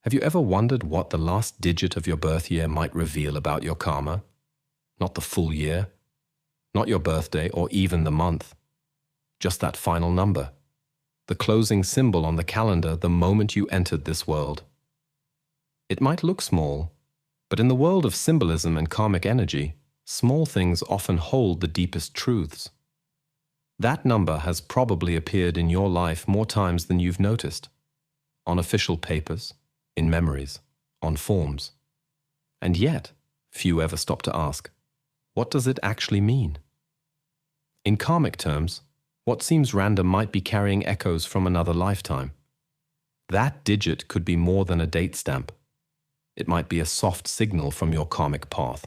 Have you ever wondered what the last digit of your birth year might reveal about your karma? Not the full year, not your birthday or even the month, just that final number, the closing symbol on the calendar the moment you entered this world. It might look small, but in the world of symbolism and karmic energy, small things often hold the deepest truths. That number has probably appeared in your life more times than you've noticed, on official papers, in memories, on forms. And yet, few ever stop to ask, what does it actually mean? In karmic terms, what seems random might be carrying echoes from another lifetime. That digit could be more than a date stamp. It might be a soft signal from your karmic path,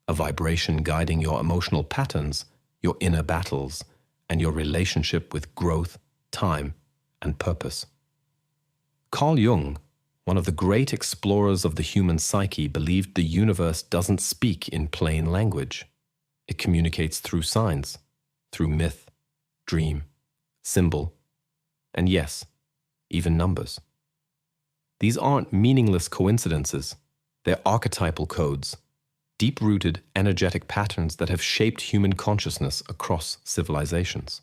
a vibration guiding your emotional patterns, your inner battles, and your relationship with growth, time, and purpose. Carl Jung, one of the great explorers of the human psyche, believed the universe doesn't speak in plain language. It communicates through signs, through myth, dream, symbol, and yes, even numbers. These aren't meaningless coincidences. They're archetypal codes, deep-rooted energetic patterns that have shaped human consciousness across civilizations.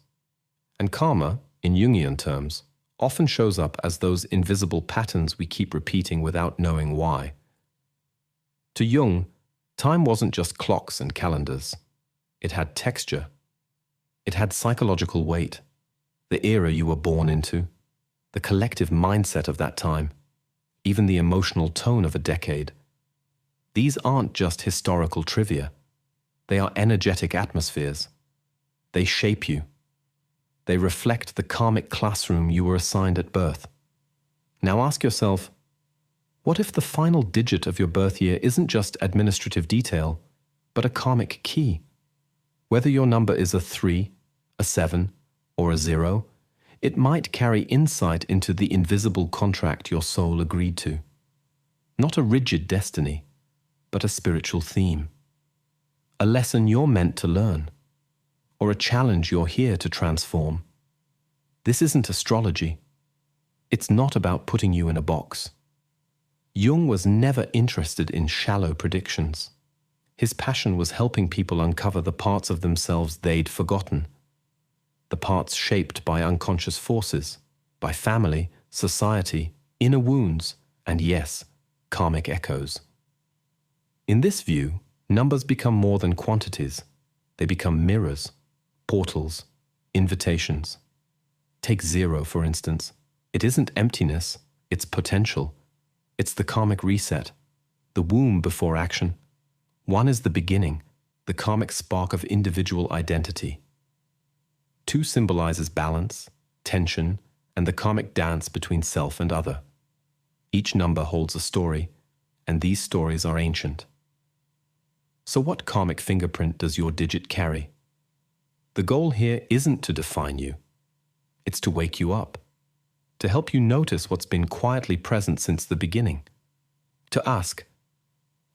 And karma, in Jungian terms, often shows up as those invisible patterns we keep repeating without knowing why. To Jung, time wasn't just clocks and calendars. It had texture. It had psychological weight, the era you were born into, the collective mindset of that time, even the emotional tone of a decade. These aren't just historical trivia. They are energetic atmospheres. They shape you. They reflect the karmic classroom you were assigned at birth. Now ask yourself, what if the final digit of your birth year isn't just administrative detail, but a karmic key? Whether your number is a 3, a 7, or a 0, it might carry insight into the invisible contract your soul agreed to. Not a rigid destiny, but a spiritual theme. A lesson you're meant to learn, or a challenge you're here to transform. This isn't astrology. It's not about putting you in a box. Jung was never interested in shallow predictions. His passion was helping people uncover the parts of themselves they'd forgotten, the parts shaped by unconscious forces, by family, society, inner wounds, and yes, karmic echoes. In this view, numbers become more than quantities. They become mirrors, portals, invitations. Take 0, for instance. It isn't emptiness, it's potential. It's the karmic reset, the womb before action. 1 is the beginning, the karmic spark of individual identity. 2 symbolizes balance, tension, and the karmic dance between self and other. Each number holds a story, and these stories are ancient. So what karmic fingerprint does your digit carry? The goal here isn't to define you. It's to wake you up, to help you notice what's been quietly present since the beginning. To ask,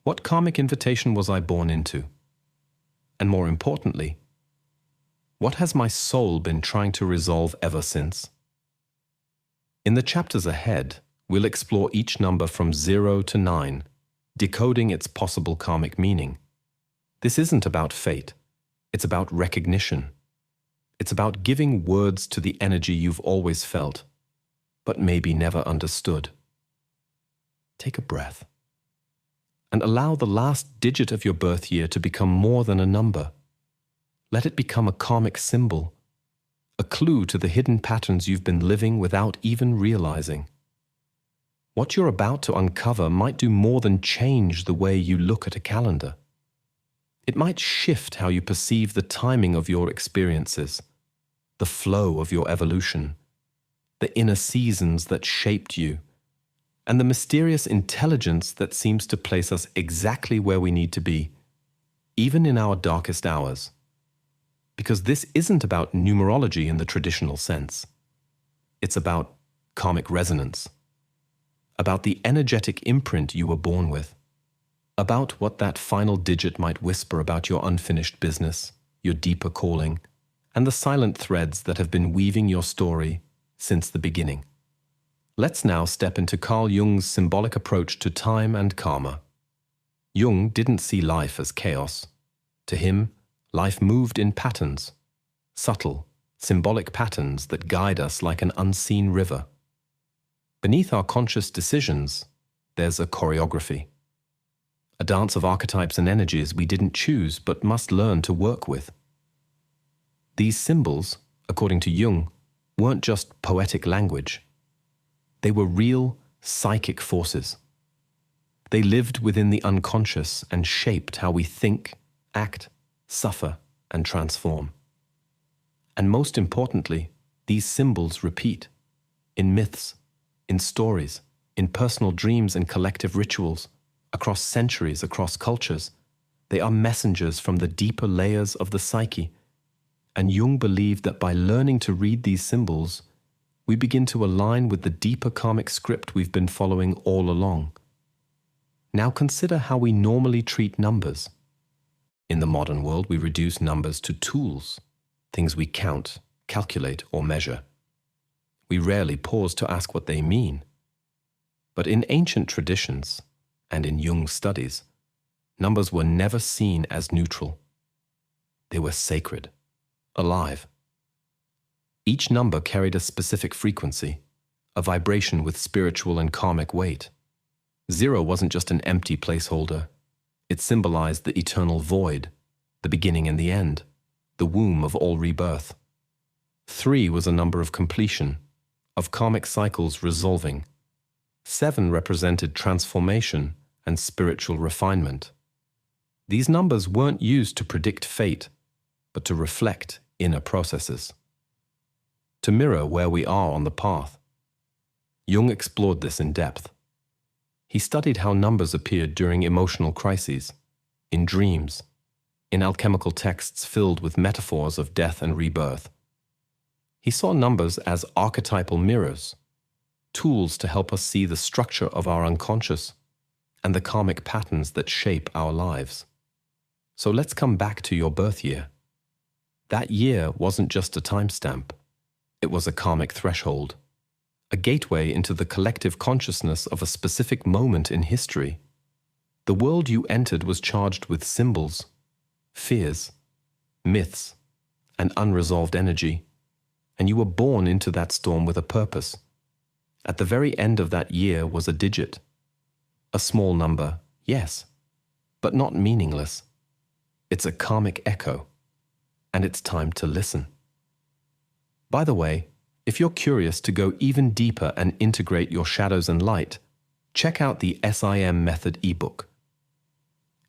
what karmic invitation was I born into? And more importantly, what has my soul been trying to resolve ever since? In the chapters ahead, we'll explore each number from 0 to 9, decoding its possible karmic meaning. This isn't about fate. It's about recognition. It's about giving words to the energy you've always felt, but maybe never understood. Take a breath and allow the last digit of your birth year to become more than a number. Let it become a karmic symbol, a clue to the hidden patterns you've been living without even realizing. What you're about to uncover might do more than change the way you look at a calendar. It might shift how you perceive the timing of your experiences, the flow of your evolution, the inner seasons that shaped you, and the mysterious intelligence that seems to place us exactly where we need to be, even in our darkest hours. Because this isn't about numerology in the traditional sense. It's about karmic resonance, about the energetic imprint you were born with, about what that final digit might whisper about your unfinished business, your deeper calling, and the silent threads that have been weaving your story since the beginning. Let's now step into Carl Jung's symbolic approach to time and karma. Jung didn't see life as chaos. To him, life moved in patterns, subtle, symbolic patterns that guide us like an unseen river. Beneath our conscious decisions, there's a choreography, a dance of archetypes and energies we didn't choose but must learn to work with. These symbols, according to Jung, weren't just poetic language. They were real, psychic forces. They lived within the unconscious and shaped how we think, act, suffer, and transform. And most importantly, these symbols repeat in myths, in stories, in personal dreams and collective rituals, across centuries, across cultures. They are messengers from the deeper layers of the psyche. And Jung believed that by learning to read these symbols, we begin to align with the deeper karmic script we've been following all along. Now consider how we normally treat numbers. In the modern world, we reduce numbers to tools, things we count, calculate, or measure. We rarely pause to ask what they mean. But in ancient traditions, and in Jung's studies, numbers were never seen as neutral. They were sacred, alive. Each number carried a specific frequency, a vibration with spiritual and karmic weight. 0 wasn't just an empty placeholder. It symbolized the eternal void, the beginning and the end, the womb of all rebirth. 3 was a number of completion, of karmic cycles resolving. 7 represented transformation and spiritual refinement. These numbers weren't used to predict fate, but to reflect inner processes, to mirror where we are on the path. Jung explored this in depth. He studied how numbers appeared during emotional crises, in dreams, in alchemical texts filled with metaphors of death and rebirth. He saw numbers as archetypal mirrors, tools to help us see the structure of our unconscious and the karmic patterns that shape our lives. So let's come back to your birth year. That year wasn't just a timestamp. It was a karmic threshold, a gateway into the collective consciousness of a specific moment in history. The world you entered was charged with symbols, fears, myths, and unresolved energy, and you were born into that storm with a purpose. At the very end of that year was a digit, a small number, yes, but not meaningless. It's a karmic echo, and it's time to listen. By the way, if you're curious to go even deeper and integrate your shadows and light, check out the SIM Method ebook.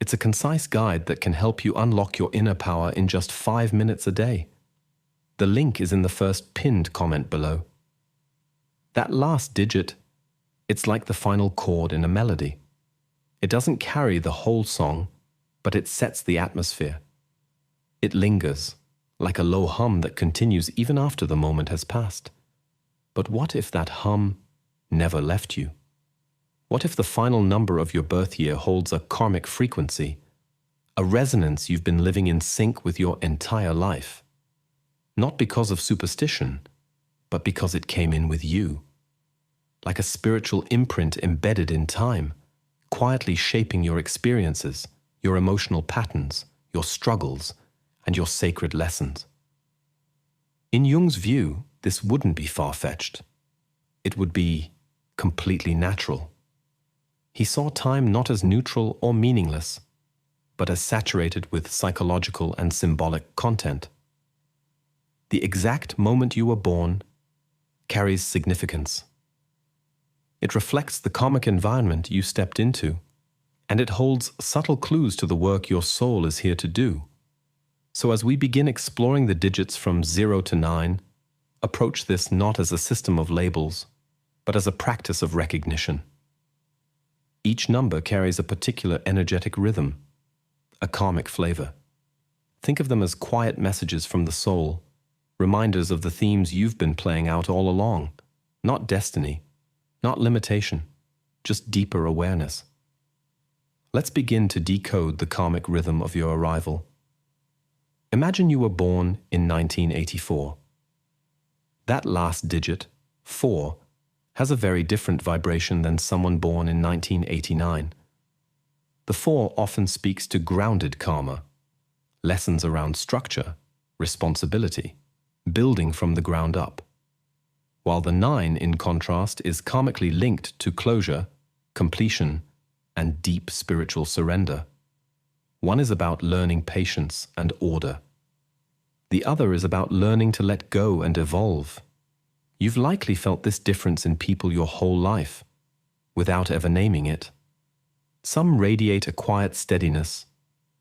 It's a concise guide that can help you unlock your inner power in just 5 minutes a day. The link is in the first pinned comment below. That last digit, it's like the final chord in a melody. It doesn't carry the whole song, but it sets the atmosphere. It lingers, like a low hum that continues even after the moment has passed. But what if that hum never left you? What if the final number of your birth year holds a karmic frequency, a resonance you've been living in sync with your entire life? Not because of superstition, but because it came in with you. Like a spiritual imprint embedded in time, quietly shaping your experiences, your emotional patterns, your struggles, and your sacred lessons. In Jung's view, this wouldn't be far-fetched. It would be completely natural. He saw time not as neutral or meaningless, but as saturated with psychological and symbolic content. The exact moment you were born carries significance. It reflects the karmic environment you stepped into, and it holds subtle clues to the work your soul is here to do. So as we begin exploring the digits from 0 to 9, approach this not as a system of labels, but as a practice of recognition. Each number carries a particular energetic rhythm, a karmic flavor. Think of them as quiet messages from the soul, reminders of the themes you've been playing out all along, not destiny, not limitation, just deeper awareness. Let's begin to decode the karmic rhythm of your arrival. Imagine you were born in 1984. That last digit, 4, has a very different vibration than someone born in 1989. The 4 often speaks to grounded karma, lessons around structure, responsibility, building from the ground up. While the 9, in contrast, is karmically linked to closure, completion, and deep spiritual surrender. One is about learning patience and order. The other is about learning to let go and evolve. You've likely felt this difference in people your whole life, without ever naming it. Some radiate a quiet steadiness,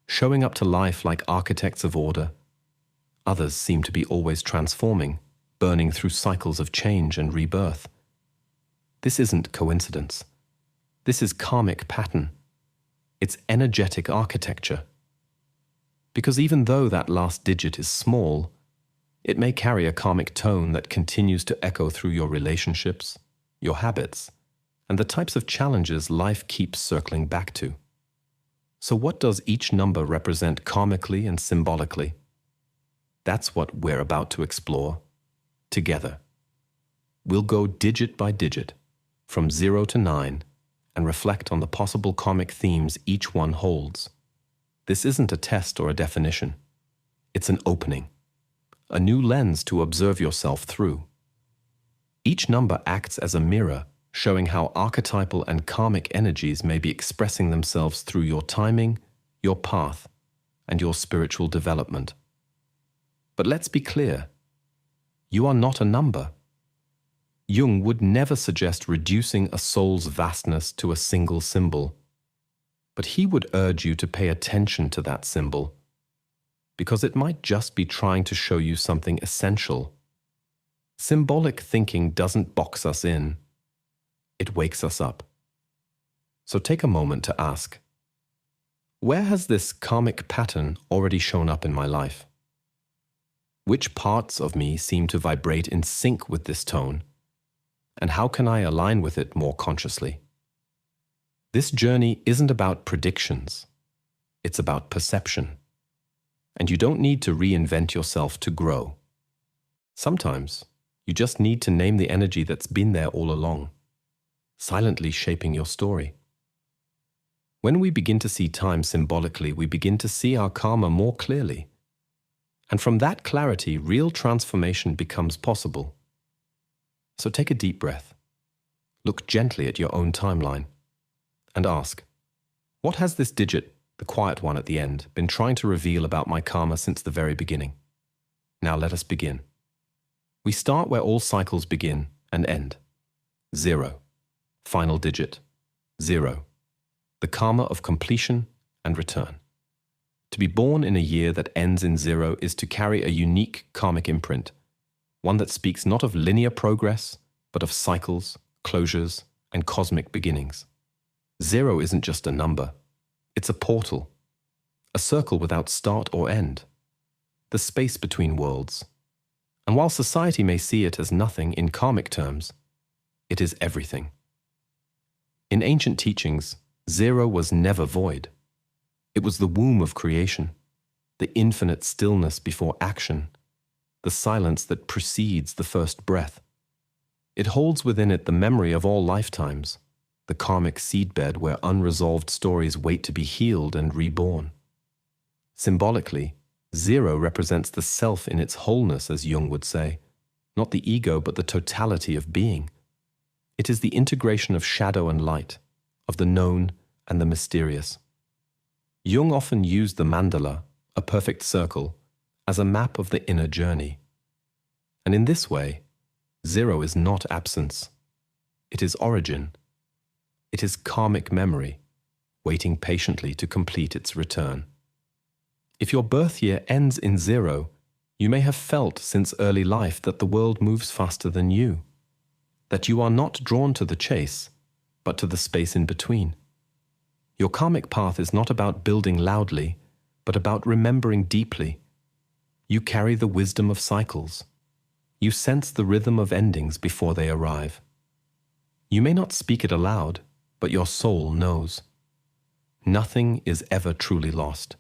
showing up to life like architects of order. Others seem to be always transforming, burning through cycles of change and rebirth. This isn't coincidence. This is karmic pattern. It's energetic architecture. Because even though that last digit is small, it may carry a karmic tone that continues to echo through your relationships, your habits, and the types of challenges life keeps circling back to. So what does each number represent karmically and symbolically? That's what we're about to explore together. We'll go digit by digit, from 0 to 9, and reflect on the possible karmic themes each one holds. This isn't a test or a definition. It's an opening, a new lens to observe yourself through. Each number acts as a mirror, showing how archetypal and karmic energies may be expressing themselves through your timing, your path, and your spiritual development. But let's be clear, you are not a number. Jung would never suggest reducing a soul's vastness to a single symbol, but he would urge you to pay attention to that symbol, because it might just be trying to show you something essential. Symbolic thinking doesn't box us in. It wakes us up. So take a moment to ask, where has this karmic pattern already shown up in my life? Which parts of me seem to vibrate in sync with this tone? And how can I align with it more consciously? This journey isn't about predictions. It's about perception. And you don't need to reinvent yourself to grow. Sometimes, you just need to name the energy that's been there all along, silently shaping your story. When we begin to see time symbolically, we begin to see our karma more clearly. And from that clarity, real transformation becomes possible. So take a deep breath. Look gently at your own timeline and ask, what has this digit, the quiet one at the end, been trying to reveal about my karma since the very beginning? Now let us begin. We start where all cycles begin and end. 0. Final digit. 0. The karma of completion and return. To be born in a year that ends in 0 is to carry a unique karmic imprint, one that speaks not of linear progress, but of cycles, closures, and cosmic beginnings. 0 isn't just a number. It's a portal, a circle without start or end, the space between worlds. And while society may see it as nothing in karmic terms, it is everything. In ancient teachings, 0 was never void. It was the womb of creation, the infinite stillness before action, the silence that precedes the first breath. It holds within it the memory of all lifetimes, the karmic seedbed where unresolved stories wait to be healed and reborn. Symbolically, 0 represents the self in its wholeness, as Jung would say, not the ego but the totality of being. It is the integration of shadow and light, of the known and the mysterious. Jung often used the mandala, a perfect circle, as a map of the inner journey. And in this way, 0 is not absence. It is origin. It is karmic memory, waiting patiently to complete its return. If your birth year ends in 0, you may have felt since early life that the world moves faster than you, that you are not drawn to the chase, but to the space in between. Your karmic path is not about building loudly, but about remembering deeply. You carry the wisdom of cycles. You sense the rhythm of endings before they arrive. You may not speak it aloud, but your soul knows. Nothing is ever truly lost.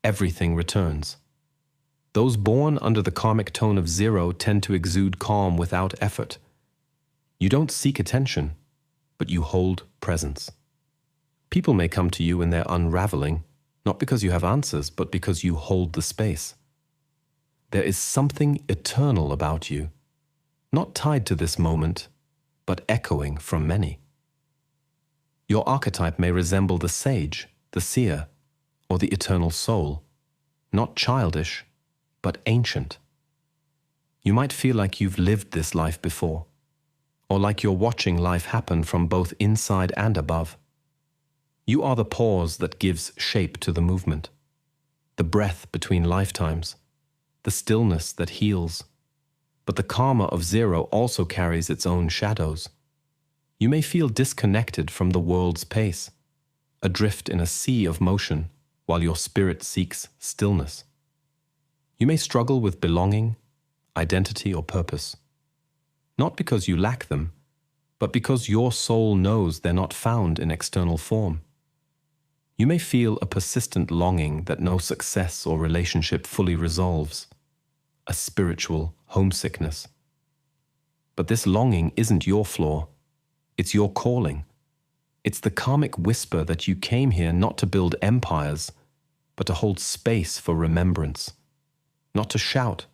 Everything returns. Those born under the karmic tone of 0 tend to exude calm without effort. You don't seek attention, but you hold presence. People may come to you in their unraveling, not because you have answers, but because you hold the space. There is something eternal about you, not tied to this moment, but echoing from many. Your archetype may resemble the sage, the seer, or the eternal soul, not childish, but ancient. You might feel like you've lived this life before, or like you're watching life happen from both inside and above. You are the pause that gives shape to the movement, the breath between lifetimes, the stillness that heals. But the karma of zero also carries its own shadows. You may feel disconnected from the world's pace, adrift in a sea of motion while your spirit seeks stillness. You may struggle with belonging, identity, or purpose, not because you lack them, but because your soul knows they're not found in external form. You may feel a persistent longing that no success or relationship fully resolves, a spiritual homesickness. But this longing isn't your flaw, it's your calling. It's the karmic whisper that you came here not to build empires, but to hold space for remembrance. Not to shout,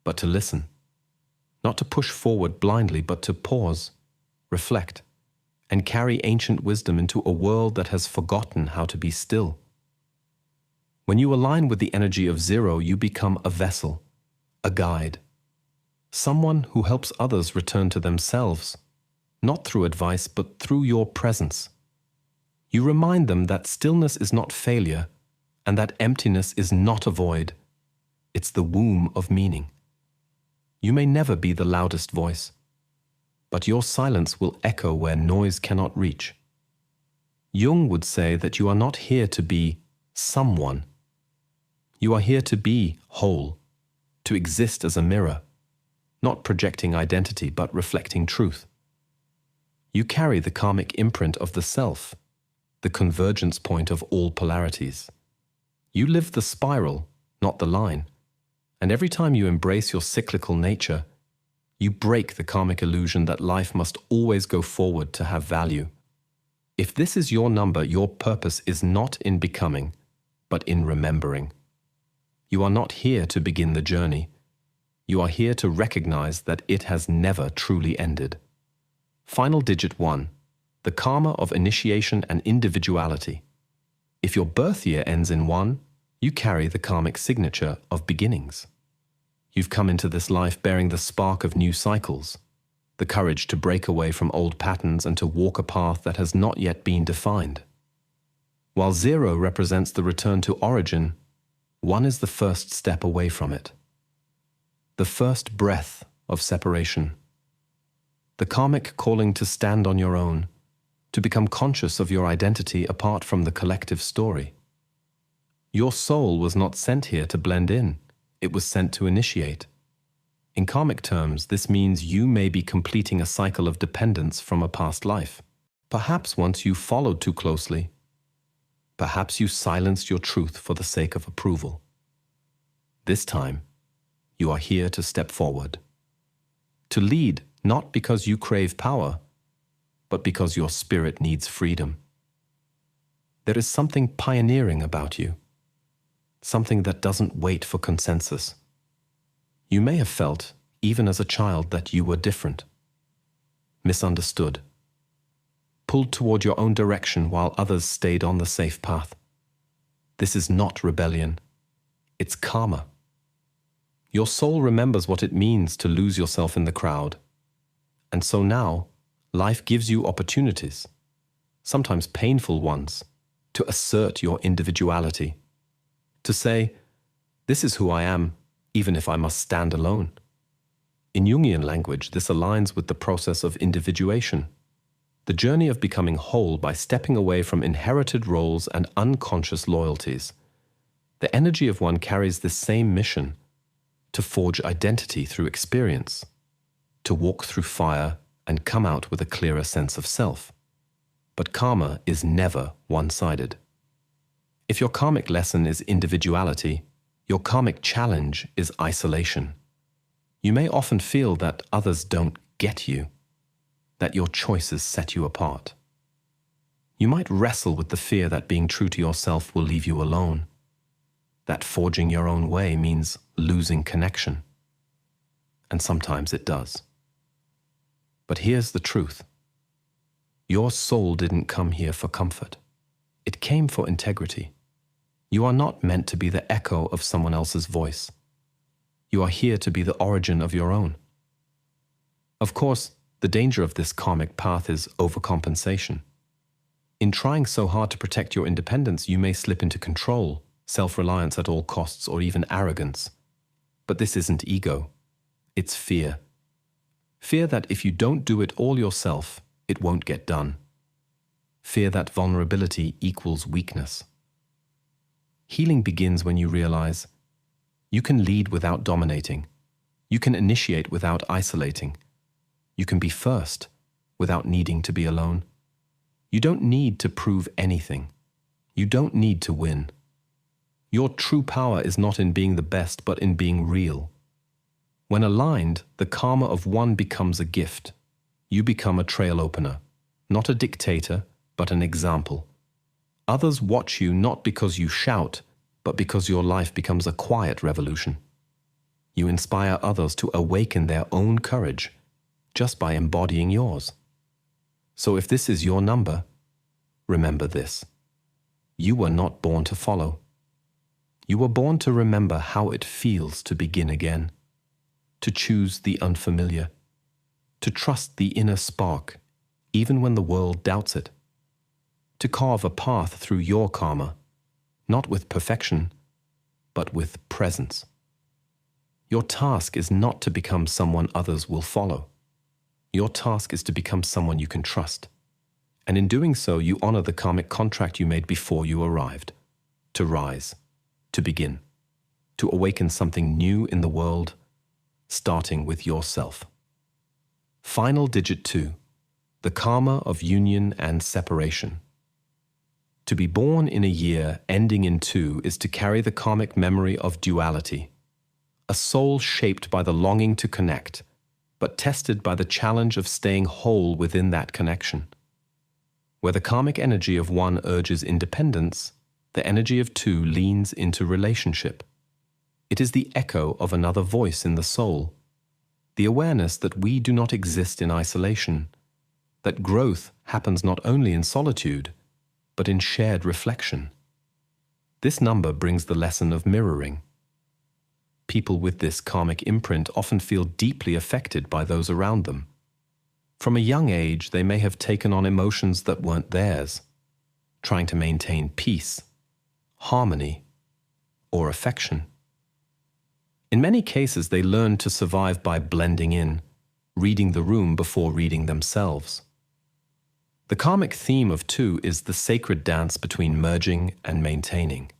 but to listen. Not to push forward blindly, but to pause, reflect, and carry ancient wisdom into a world that has forgotten how to be still. When you align with the energy of zero, you become a vessel, a guide, someone who helps others return to themselves, not through advice, but through your presence. You remind them that stillness is not failure, and that emptiness is not a void. It's the womb of meaning. You may never be the loudest voice, but your silence will echo where noise cannot reach. Jung would say that you are not here to be someone. You are here to be whole, to exist as a mirror, not projecting identity but reflecting truth. You carry the karmic imprint of the self, the convergence point of all polarities. You live the spiral, not the line, and every time you embrace your cyclical nature, you break the karmic illusion that life must always go forward to have value. If this is your number, your purpose is not in becoming, but in remembering. You are not here to begin the journey. You are here to recognize that it has never truly ended. Final digit 1, the karma of initiation and individuality. If your birth year ends in 1, you carry the karmic signature of beginnings. You've come into this life bearing the spark of new cycles, the courage to break away from old patterns and to walk a path that has not yet been defined. While 0 represents the return to origin, 1 is the first step away from it. The first breath of separation. The karmic calling to stand on your own, to become conscious of your identity apart from the collective story. Your soul was not sent here to blend in, it was sent to initiate. In karmic terms, this means you may be completing a cycle of dependence from a past life. Perhaps once you followed too closely. Perhaps you silenced your truth for the sake of approval. This time, you are here to step forward. To lead, not because you crave power, but because your spirit needs freedom. There is something pioneering about you, something that doesn't wait for consensus. You may have felt, even as a child, that you were different, misunderstood, pulled toward your own direction while others stayed on the safe path. This is not rebellion, it's karma. Your soul remembers what it means to lose yourself in the crowd. And so now, life gives you opportunities, sometimes painful ones, to assert your individuality. To say, this is who I am, even if I must stand alone. In Jungian language, this aligns with the process of individuation, the journey of becoming whole by stepping away from inherited roles and unconscious loyalties. The energy of one carries this same mission, to forge identity through experience, to walk through fire and come out with a clearer sense of self. But karma is never one-sided. If your karmic lesson is individuality, your karmic challenge is isolation. You may often feel that others don't get you. that your choices set you apart. You might wrestle with the fear that being true to yourself will leave you alone, that forging your own way means losing connection. And sometimes it does. But here's the truth. Your soul didn't come here for comfort. It came for integrity. You are not meant to be the echo of someone else's voice. You are here to be the origin of your own. Of course, the danger of this karmic path is overcompensation. In trying so hard to protect your independence, you may slip into control, self-reliance at all costs, or even arrogance. But this isn't ego. It's fear. Fear that if you don't do it all yourself, it won't get done. Fear that vulnerability equals weakness. Healing begins when you realize you can lead without dominating. You can initiate without isolating. You can be first without needing to be alone. You don't need to prove anything. You don't need to win. Your true power is not in being the best, but in being real. When aligned, the karma of one becomes a gift. You become a trail opener, not a dictator, but an example. Others watch you not because you shout, but because your life becomes a quiet revolution. You inspire others to awaken their own courage just by embodying yours. So if this is your number, remember this. You were not born to follow. You were born to remember how it feels to begin again, to choose the unfamiliar, to trust the inner spark, even when the world doubts it, to carve a path through your karma, not with perfection, but with presence. Your task is not to become someone others will follow. Your task is to become someone you can trust. And in doing so, you honor the karmic contract you made before you arrived, to rise, to begin, to awaken something new in the world, starting with yourself. Final digit 2, the karma of union and separation. To be born in a year ending in 2 is to carry the karmic memory of duality, a soul shaped by the longing to connect, but tested by the challenge of staying whole within that connection. Where the karmic energy of 1 urges independence, the energy of 2 leans into relationship. It is the echo of another voice in the soul, the awareness that we do not exist in isolation, that growth happens not only in solitude, but in shared reflection. This number brings the lesson of mirroring. People with this karmic imprint often feel deeply affected by those around them. From a young age, they may have taken on emotions that weren't theirs, trying to maintain peace, harmony, or affection. In many cases, they learn to survive by blending in, reading the room before reading themselves. The karmic theme of 2 is the sacred dance between merging and maintaining.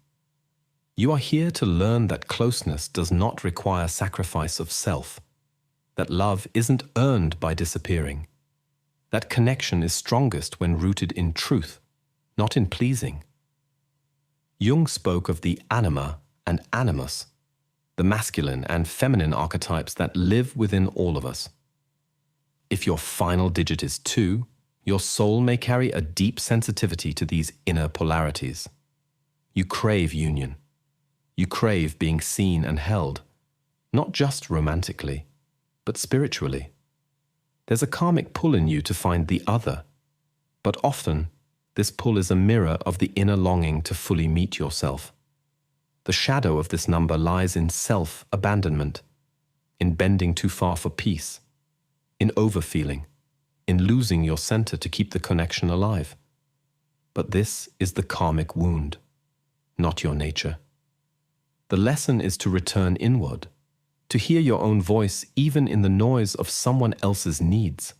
You are here to learn that closeness does not require sacrifice of self, that love isn't earned by disappearing, that connection is strongest when rooted in truth, not in pleasing. Jung spoke of the anima and animus, the masculine and feminine archetypes that live within all of us. If your final digit is 2, your soul may carry a deep sensitivity to these inner polarities. You crave union. You crave being seen and held, not just romantically, but spiritually. There's a karmic pull in you to find the other, but often this pull is a mirror of the inner longing to fully meet yourself. The shadow of this number lies in self-abandonment, in bending too far for peace, in overfeeling, in losing your center to keep the connection alive. But this is the karmic wound, not your nature. The lesson is to return inward, to hear your own voice even in the noise of someone else's needs.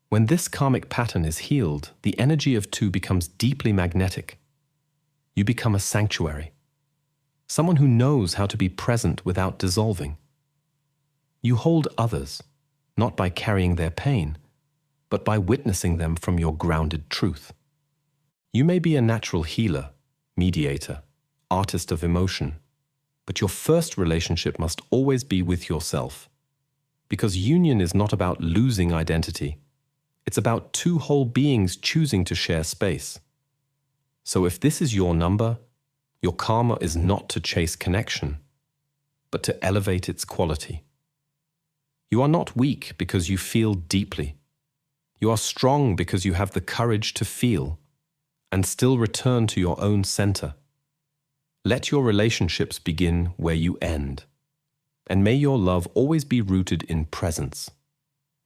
When this karmic pattern is healed, the energy of 2 becomes deeply magnetic. You become a sanctuary, someone who knows how to be present without dissolving. You hold others, not by carrying their pain, but by witnessing them from your grounded truth. You may be a natural healer, mediator, artist of emotion, but your first relationship must always be with yourself, because union is not about losing identity, It's about two whole beings choosing to share space. So if this is your number, your karma is not to chase connection, but to elevate its quality. You are not weak because you feel deeply. You are strong because you have the courage to feel and still return to your own center. Let your relationships begin where you end, and may your love always be rooted in presence,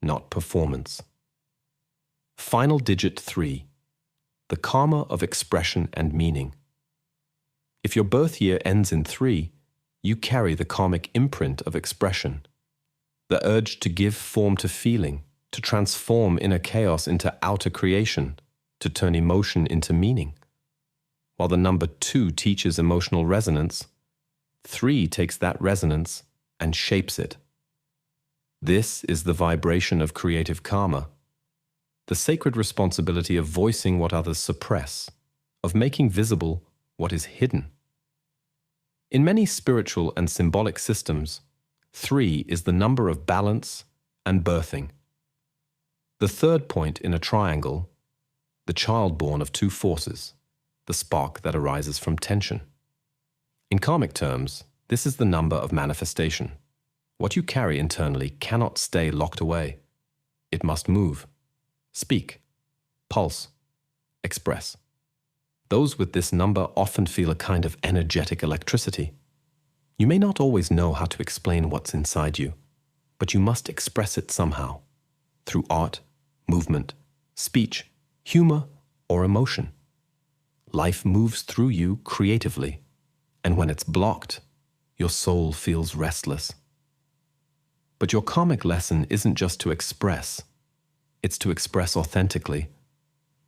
not performance. Final digit 3, the karma of expression and meaning. If your birth year ends in 3, you carry the karmic imprint of expression, the urge to give form to feeling, to transform inner chaos into outer creation, to turn emotion into meaning. While the number 2 teaches emotional resonance, 3 takes that resonance and shapes it. This is the vibration of creative karma, the sacred responsibility of voicing what others suppress, of making visible what is hidden. In many spiritual and symbolic systems, 3 is the number of balance and birthing. The third point in a triangle, the child born of 2 forces, the spark that arises from tension. In karmic terms, this is the number of manifestation. What you carry internally cannot stay locked away. It must move, speak, pulse, express. Those with this number often feel a kind of energetic electricity. You may not always know how to explain what's inside you, but you must express it somehow, through art, movement, speech, humor, or emotion. Life moves through you creatively, and when it's blocked, your soul feels restless. But your karmic lesson isn't just to express, it's to express authentically.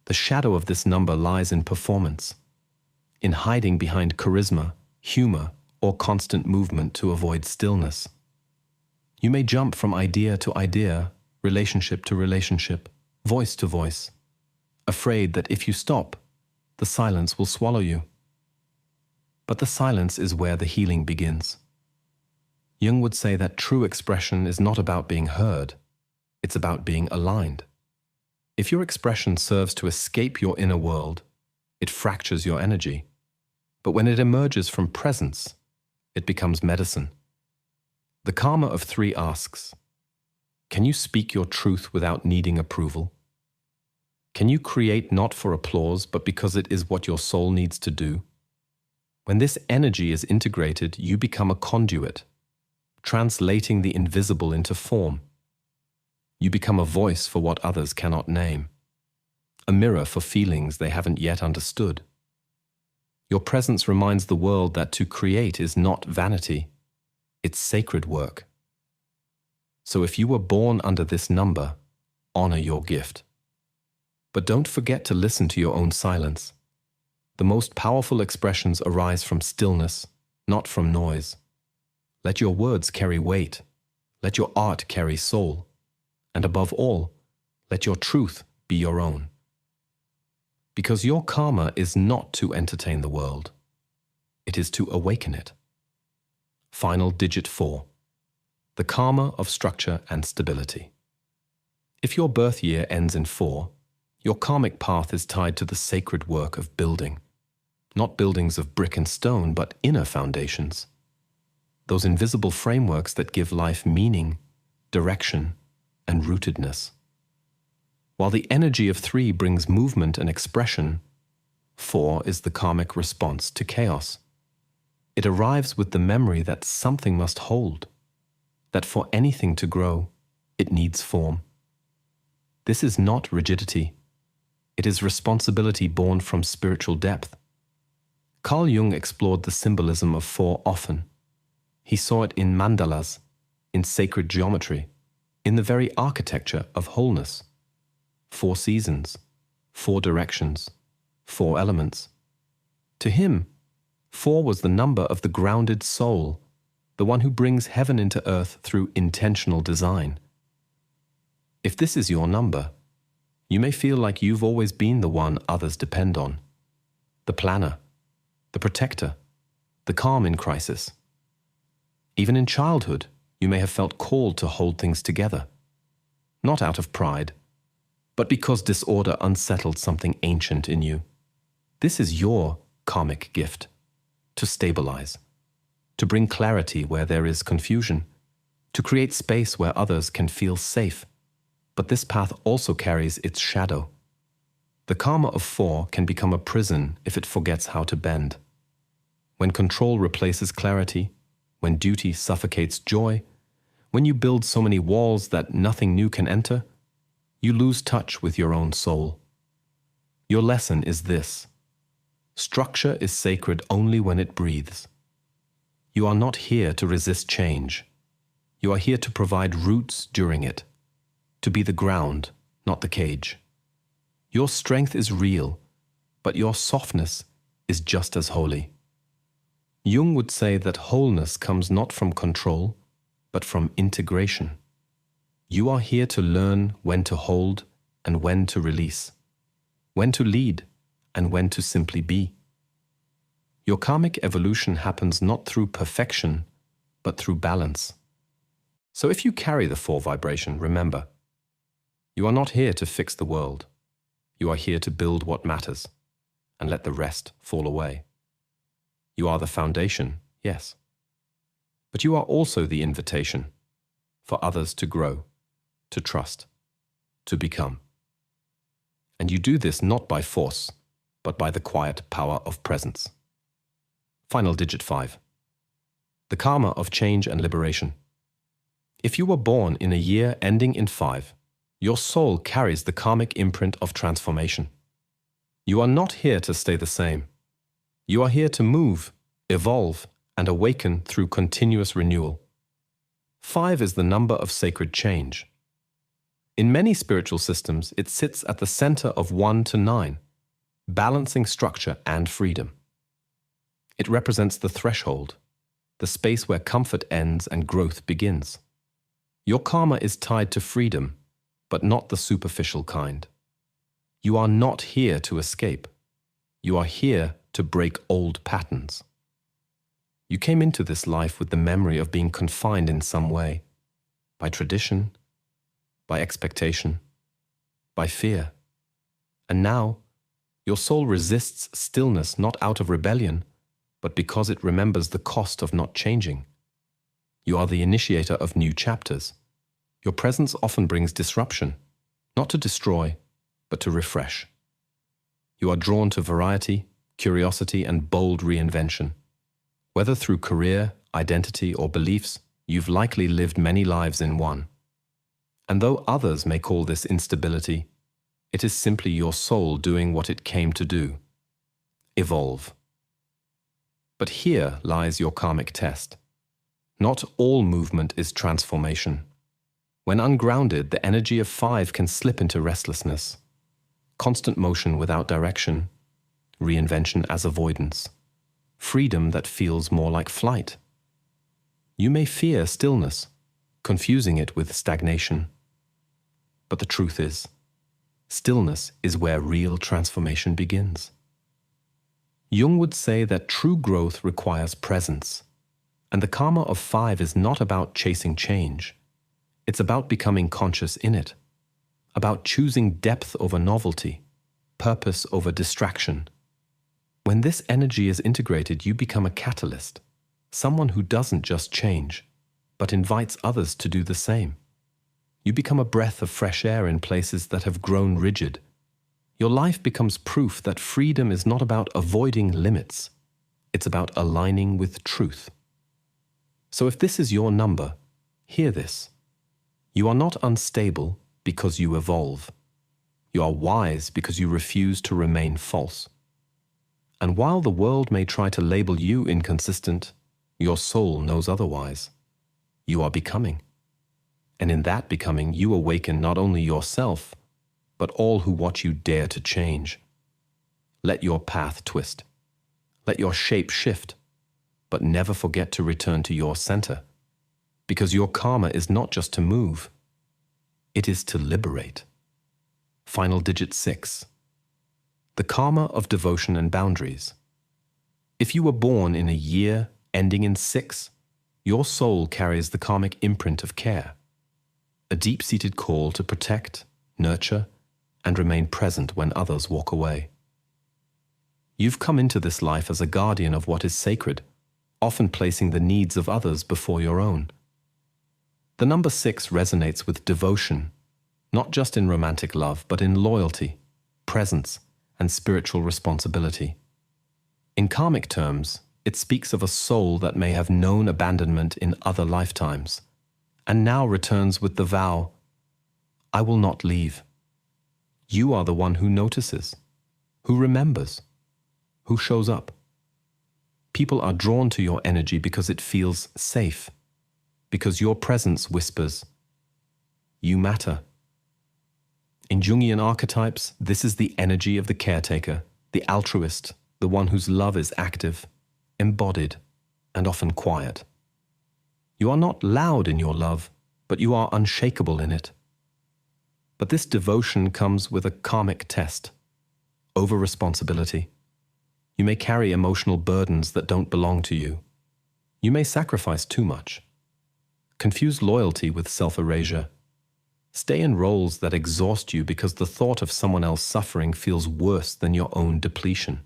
The shadow of this number lies in performance, in hiding behind charisma, humor, or constant movement to avoid stillness. You may jump from idea to idea, relationship to relationship, voice to voice, afraid that if you stop, the silence will swallow you. But the silence is where the healing begins. Jung would say that true expression is not about being heard, it's about being aligned. If your expression serves to escape your inner world, it fractures your energy. But when it emerges from presence, it becomes medicine. The karma of 3 asks, can you speak your truth without needing approval? Can you create not for applause, but because it is what your soul needs to do? When this energy is integrated, you become a conduit, translating the invisible into form. You become a voice for what others cannot name, a mirror for feelings they haven't yet understood. Your presence reminds the world that to create is not vanity, it's sacred work. So if you were born under this number, honor your gift. But don't forget to listen to your own silence. The most powerful expressions arise from stillness, not from noise. Let your words carry weight. Let your art carry soul. And above all, let your truth be your own. Because your karma is not to entertain the world. It is to awaken it. Final digit 4. The karma of structure and stability. If your birth year ends in 4, your karmic path is tied to the sacred work of building. Not buildings of brick and stone, but inner foundations. Those invisible frameworks that give life meaning, direction, and rootedness. While the energy of 3 brings movement and expression, 4 is the karmic response to chaos. It arrives with the memory that something must hold, that for anything to grow, it needs form. This is not rigidity. It is responsibility born from spiritual depth. Carl Jung explored the symbolism of 4 often. He saw it in mandalas, in sacred geometry, in the very architecture of wholeness. 4 seasons, 4 directions, 4 elements. To him, 4 was the number of the grounded soul, the one who brings heaven into earth through intentional design. If this is your number, you may feel like you've always been the one others depend on, the planner, the protector, the calm in crisis. Even in childhood, you may have felt called to hold things together, not out of pride, but because disorder unsettled something ancient in you. This is your karmic gift, to stabilize, to bring clarity where there is confusion, to create space where others can feel safe. But this path also carries its shadow. The karma of 4 can become a prison if it forgets how to bend. When control replaces clarity, when duty suffocates joy, when you build so many walls that nothing new can enter, you lose touch with your own soul. Your lesson is this: structure is sacred only when it breathes. You are not here to resist change. You are here to provide roots during it, to be the ground, not the cage. Your strength is real, but your softness is just as holy. Jung would say that wholeness comes not from control, but from integration. You are here to learn when to hold and when to release, when to lead and when to simply be. Your karmic evolution happens not through perfection, but through balance. So if you carry the 4 vibration, remember, you are not here to fix the world. You are here to build what matters and let the rest fall away. You are the foundation, yes, but you are also the invitation for others to grow, to trust, to become. And you do this not by force, but by the quiet power of presence. Final digit 5. The karma of change and liberation. If you were born in a year ending in 5, your soul carries the karmic imprint of transformation. You are not here to stay the same. You are here to move, evolve, and awaken through continuous renewal. 5 is the number of sacred change. In many spiritual systems, it sits at the center of 1 to 9, balancing structure and freedom. It represents the threshold, the space where comfort ends and growth begins. Your karma is tied to freedom, but not the superficial kind. You are not here to escape. You are here to break old patterns. You came into this life with the memory of being confined in some way, by tradition, by expectation, by fear. And now, your soul resists stillness not out of rebellion, but because it remembers the cost of not changing. You are the initiator of new chapters. Your presence often brings disruption, not to destroy, but to refresh. You are drawn to variety, curiosity, and bold reinvention. Whether through career, identity, or beliefs, you've likely lived many lives in one. And though others may call this instability, it is simply your soul doing what it came to do: evolve. But here lies your karmic test. Not all movement is transformation. When ungrounded, the energy of 5 can slip into restlessness, constant motion without direction, reinvention as avoidance, freedom that feels more like flight. You may fear stillness, confusing it with stagnation. But the truth is, stillness is where real transformation begins. Jung would say that true growth requires presence, and the karma of 5 is not about chasing change. It's about becoming conscious in it, about choosing depth over novelty, purpose over distraction. When this energy is integrated, you become a catalyst, someone who doesn't just change, but invites others to do the same. You become a breath of fresh air in places that have grown rigid. Your life becomes proof that freedom is not about avoiding limits. It's about aligning with truth. So if this is your number, hear this. You are not unstable because you evolve. You are wise because you refuse to remain false. And while the world may try to label you inconsistent, your soul knows otherwise. You are becoming. And in that becoming, you awaken not only yourself, but all who watch you dare to change. Let your path twist. Let your shape shift. But never forget to return to your center. Because your karma is not just to move. It is to liberate. Final digit 6. The karma of devotion and boundaries. If you were born in a year ending in 6, your soul carries the karmic imprint of care. A deep-seated call to protect, nurture, and remain present when others walk away. You've come into this life as a guardian of what is sacred, often placing the needs of others before your own. The number 6 resonates with devotion, not just in romantic love, but in loyalty, presence, and spiritual responsibility. In karmic terms, it speaks of a soul that may have known abandonment in other lifetimes, and now returns with the vow, I will not leave. You are the one who notices, who remembers, who shows up. People are drawn to your energy because it feels safe, because your presence whispers, you matter. In Jungian archetypes, this is the energy of the caretaker, the altruist, the one whose love is active, embodied, and often quiet. You are not loud in your love, but you are unshakable in it. But this devotion comes with a karmic test, over-responsibility. You may carry emotional burdens that don't belong to you. You may sacrifice too much. Confuse loyalty with self-erasure. Stay in roles that exhaust you because the thought of someone else suffering feels worse than your own depletion.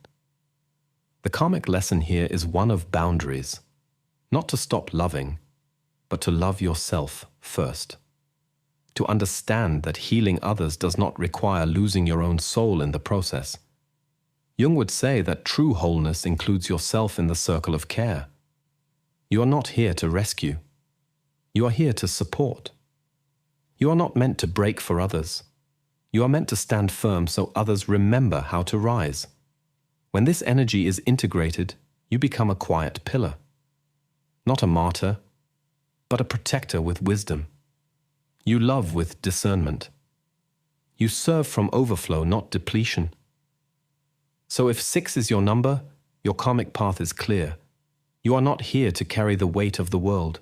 The karmic lesson here is one of boundaries, not to stop loving, but to love yourself first. To understand that healing others does not require losing your own soul in the process. Jung would say that true wholeness includes yourself in the circle of care. You are not here to rescue. You are here to support. You are not meant to break for others. You are meant to stand firm so others remember how to rise. When this energy is integrated, you become a quiet pillar. Not a martyr, but a protector with wisdom. You love with discernment. You serve from overflow, not depletion. So if 6 is your number, your karmic path is clear. You are not here to carry the weight of the world.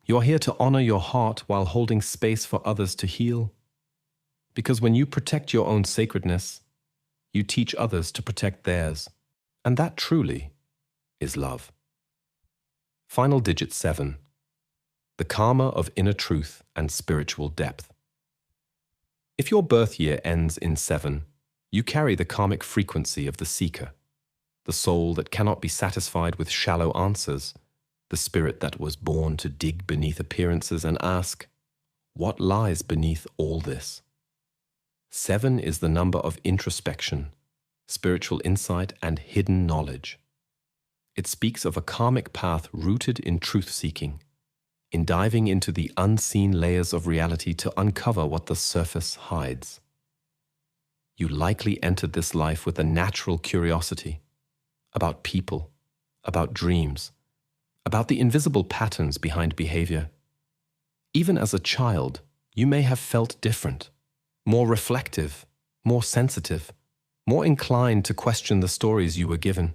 You are here to honor your heart while holding space for others to heal. Because when you protect your own sacredness, you teach others to protect theirs. And that truly is love. Final digit 7. The karma of inner truth and spiritual depth. If your birth year ends in 7, you carry the karmic frequency of the seeker, the soul that cannot be satisfied with shallow answers, the spirit that was born to dig beneath appearances and ask, what lies beneath all this? 7 is the number of introspection, spiritual insight, and hidden knowledge. It speaks of a karmic path rooted in truth-seeking, in diving into the unseen layers of reality to uncover what the surface hides. You likely entered this life with a natural curiosity about people, about dreams, about the invisible patterns behind behavior. Even as a child, you may have felt different, more reflective, more sensitive, more inclined to question the stories you were given.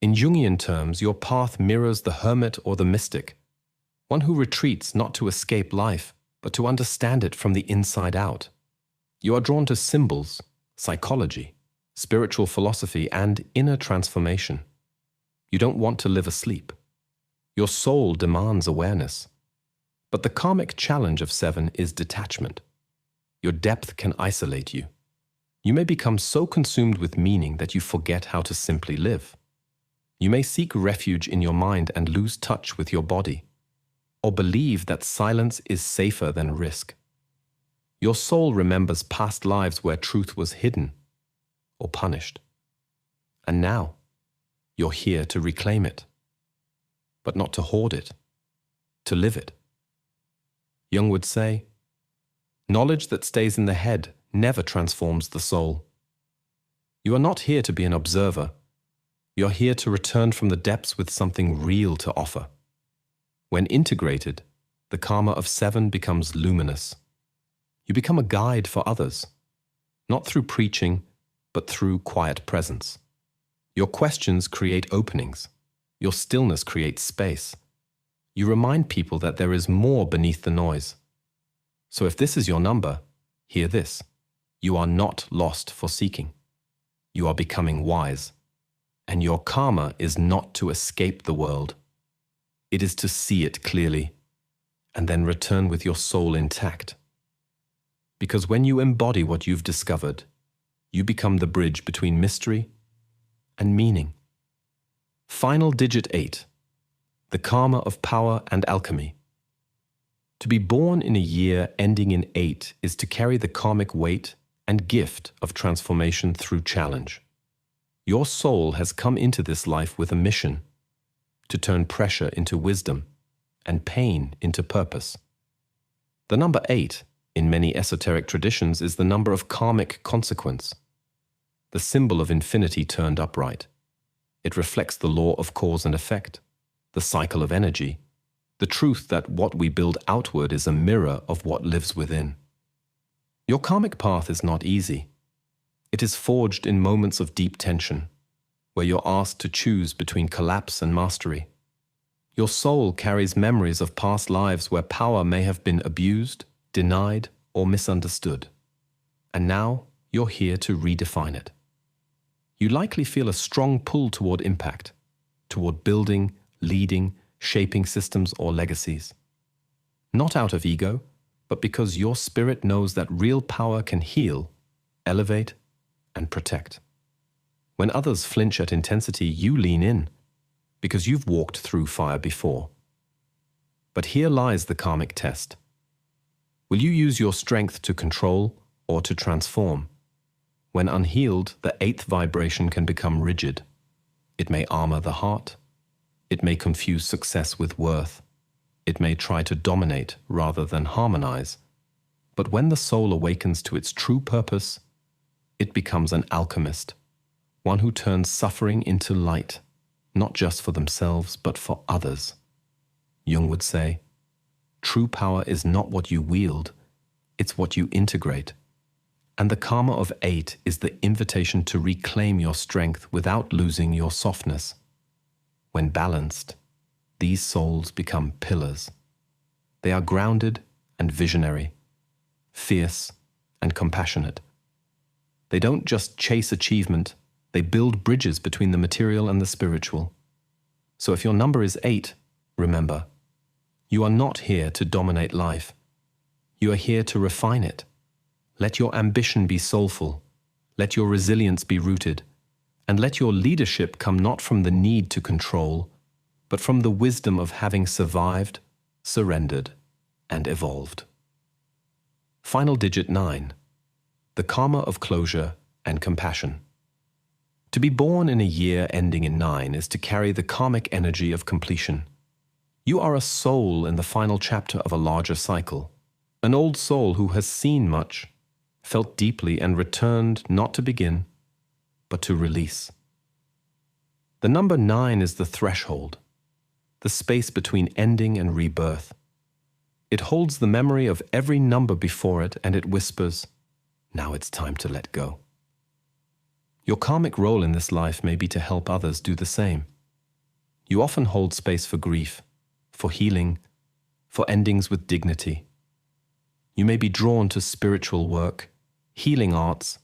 In Jungian terms, your path mirrors the hermit or the mystic, one who retreats not to escape life, but to understand it from the inside out. You are drawn to symbols, psychology, spiritual philosophy, and inner transformation. You don't want to live asleep. Your soul demands awareness. But the karmic challenge of 7 is detachment. Your depth can isolate you. You may become so consumed with meaning that you forget how to simply live. You may seek refuge in your mind and lose touch with your body, or believe that silence is safer than risk. Your soul remembers past lives where truth was hidden or punished. And now, you're here to reclaim it, but not to hoard it, to live it. Jung would say, knowledge that stays in the head never transforms the soul. You are not here to be an observer. You're here to return from the depths with something real to offer. When integrated, the karma of 7 becomes luminous. You become a guide for others, not through preaching, but through quiet presence. Your questions create openings. Your stillness creates space. You remind people that there is more beneath the noise. So if this is your number, hear this. You are not lost for seeking. You are becoming wise. And your karma is not to escape the world. It is to see it clearly, and then return with your soul intact. Because when you embody what you've discovered, you become the bridge between mystery and meaning. Final digit 8, the karma of power and alchemy. To be born in a year ending in 8 is to carry the karmic weight and gift of transformation through challenge. Your soul has come into this life with a mission to turn pressure into wisdom and pain into purpose. The number 8, in many esoteric traditions, is the number of karmic consequence, the symbol of infinity turned upright. It reflects the law of cause and effect, the cycle of energy, the truth that what we build outward is a mirror of what lives within. Your karmic path is not easy. It is forged in moments of deep tension, where you're asked to choose between collapse and mastery. Your soul carries memories of past lives where power may have been abused, denied, or misunderstood. And now you're here to redefine it. You likely feel a strong pull toward impact, toward building, leading, shaping systems or legacies. Not out of ego, but because your spirit knows that real power can heal, elevate, and protect. When others flinch at intensity, you lean in, because you've walked through fire before. But here lies the karmic test. Will you use your strength to control or to transform? When unhealed, the 8th vibration can become rigid. It may armor the heart. It may confuse success with worth. It may try to dominate rather than harmonize. But when the soul awakens to its true purpose, it becomes an alchemist, one who turns suffering into light, not just for themselves, but for others. Jung would say, true power is not what you wield, it's what you integrate. And the karma of 8 is the invitation to reclaim your strength without losing your softness. When balanced, these souls become pillars. They are grounded and visionary, fierce and compassionate. They don't just chase achievement, they build bridges between the material and the spiritual. So if your number is 8, remember, you are not here to dominate life. You are here to refine it. Let your ambition be soulful. Let your resilience be rooted. And let your leadership come not from the need to control, but from the wisdom of having survived, surrendered, and evolved. Final digit 9, the karma of closure and compassion. To be born in a year ending in 9 is to carry the karmic energy of completion. You are a soul in the final chapter of a larger cycle, an old soul who has seen much, felt deeply, and returned not to begin, but to release. The number 9 is the threshold, the space between ending and rebirth. It holds the memory of every number before it, and it whispers, now it's time to let go. Your karmic role in this life may be to help others do the same. You often hold space for grief, for healing, for endings with dignity. You may be drawn to spiritual work, healing arts,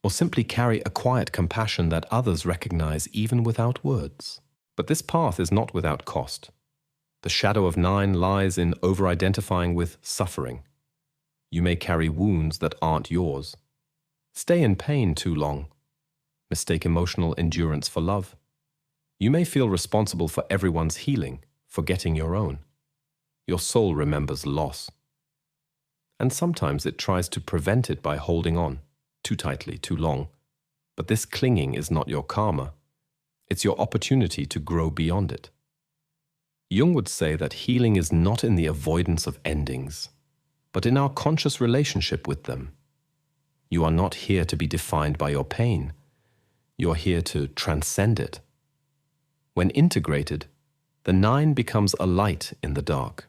or simply carry a quiet compassion that others recognize even without words. But this path is not without cost. The shadow of 9 lies in over-identifying with suffering. You may carry wounds that aren't yours. Stay in pain too long. Mistake emotional endurance for love. You may feel responsible for everyone's healing, forgetting your own. Your soul remembers loss. And sometimes it tries to prevent it by holding on, too tightly, too long. But this clinging is not your karma. It's your opportunity to grow beyond it. Jung would say that healing is not in the avoidance of endings, but in our conscious relationship with them. You are not here to be defined by your pain. You are here to transcend it. When integrated, the 9 becomes a light in the dark.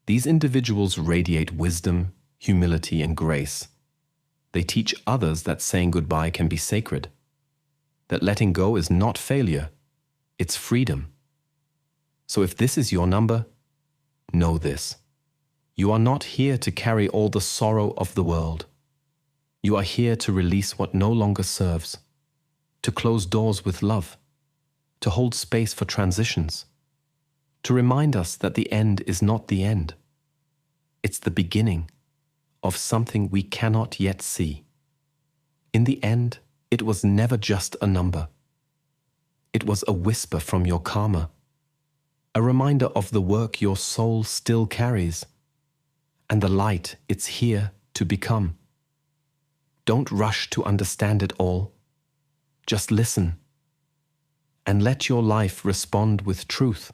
These individuals radiate wisdom, humility, and grace. They teach others that saying goodbye can be sacred, that letting go is not failure, it's freedom. So if this is your number, know this. You are not here to carry all the sorrow of the world. You are here to release what no longer serves, to close doors with love, to hold space for transitions, to remind us that the end is not the end. It's the beginning of something we cannot yet see. In the end, it was never just a number. It was a whisper from your karma, a reminder of the work your soul still carries, and the light it's here to become. Don't rush to understand it all. Just listen, and let your life respond with truth.